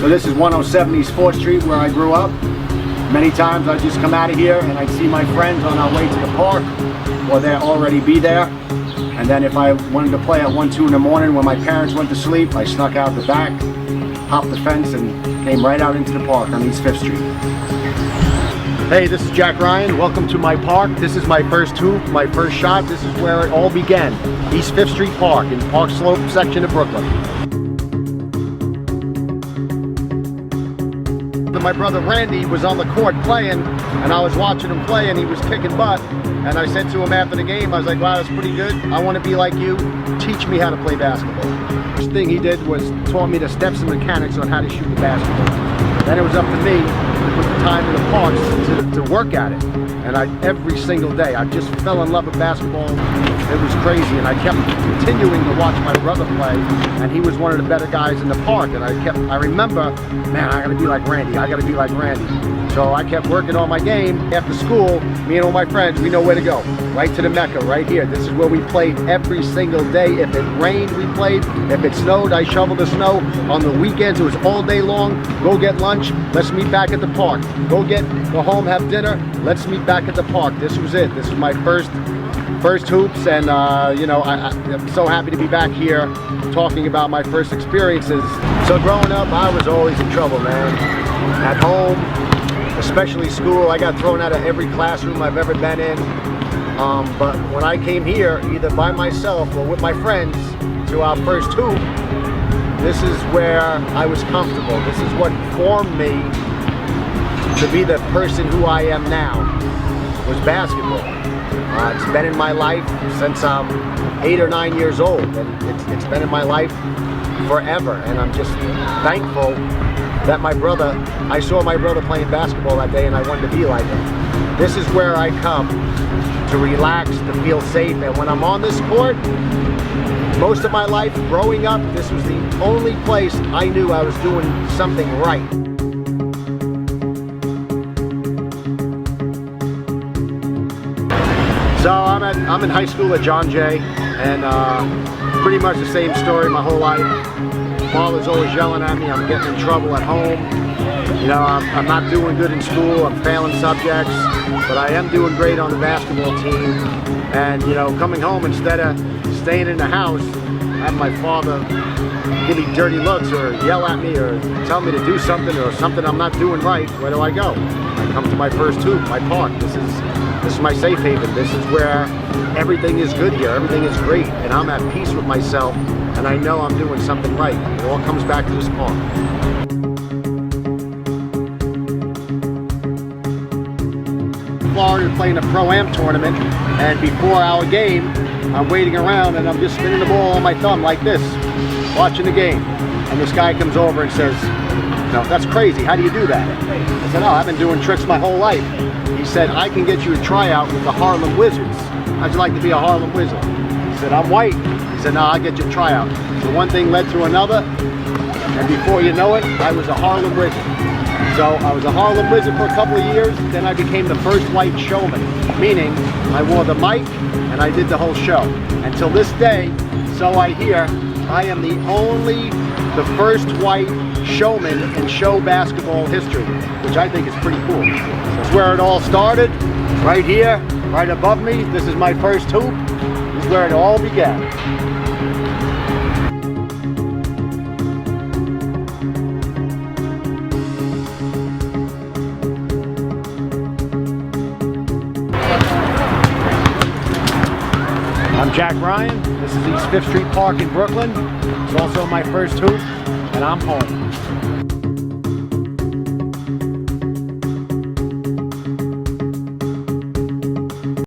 So this is 107 East 4th Street where I grew up. Many times I'd just come out of here and I'd see my friends on our way to the park, or they'd already be there. And then if I wanted to play at 1, 2 in the morning when my parents went to sleep, I snuck out the back, hopped the fence, and came right out into the park on East 5th Street. Hey, this is Jack Ryan. Welcome to my park. This is my first hoop, my first shot. This is where it all began. East 5th Street Park in Park Slope section of Brooklyn. My brother Randy was on the court playing, and I was watching him play, and he was kicking butt. And I said to him after the game, I was like, wow, that's pretty good. I want to be like you. Teach me how to play basketball. First thing he did was taught me the steps and mechanics on how to shoot the basketball. Then it was up to me to put the time in the parks to work at it. And every single day, I just fell in love with basketball. It was crazy, and I kept continuing to watch my brother play, and he was one of the better guys in the park. And I remember, man, I gotta be like Randy. I gotta be like Randy. So I kept working on my game. After school, me and all my friends, we know where to go. Right to the Mecca, right here. This is where we played every single day. If it rained, we played. If it snowed, I shoveled the snow. On the weekends, it was all day long. Go get lunch. Let's meet back at the park. Go home, have dinner. Let's meet back at the park. This was it. This was my first hoops, and you know, I'm so happy to be back here talking about my first experiences. So growing up, I was always in trouble, man. At home, especially school, I got thrown out of every classroom I've ever been in. But when I came here, either by myself or with my friends, to our first hoop, this is where I was comfortable. This is what formed me to be the person who I am now, was basketball. It's been in my life since I'm 8 or 9 years old, and it's been in my life forever. And I'm just thankful that I saw my brother playing basketball that day, and I wanted to be like him. This is where I come to relax, to feel safe. And when I'm on this court, most of my life growing up, this was the only place I knew I was doing something right. So I'm in high school at John Jay, and pretty much the same story my whole life. Father's always yelling at me. I'm getting in trouble at home. You know, I'm not doing good in school. I'm failing subjects, but I am doing great on the basketball team. And you know, coming home, instead of staying in the house, having my father give me dirty looks or yell at me or tell me to do something or something I'm not doing right, where do I go? I come to my first hoop, my park. This is my safe haven. This is where everything is good here. Everything is great, and I'm at peace with myself, and I know I'm doing something right. It all comes back to this park. Florida playing a Pro-Am tournament, and before our game, I'm waiting around and I'm just spinning the ball on my thumb like this, watching the game. And this guy comes over and says, "No, that's crazy. How do you do that?" I said, "Oh, I've been doing tricks my whole life." He said, "I can get you a tryout with the Harlem Wizards. How'd you like to be a Harlem Wizard?" He said, "I'm white." He said, "No, I'll get you a tryout." So one thing led to another, and before you know it, I was a Harlem Wizard. So I was a Harlem Wizard for a couple of years, then I became the first white showman, meaning I wore the mic and I did the whole show. Until this day, so I hear, I am the first white showman in show basketball history, which I think is pretty cool. That's where it all started, right here, right above me. This is my first hoop. This is where it all began. I'm Jack Ryan. This is East 5th Street Park in Brooklyn. It's also my first hoop, and I'm home.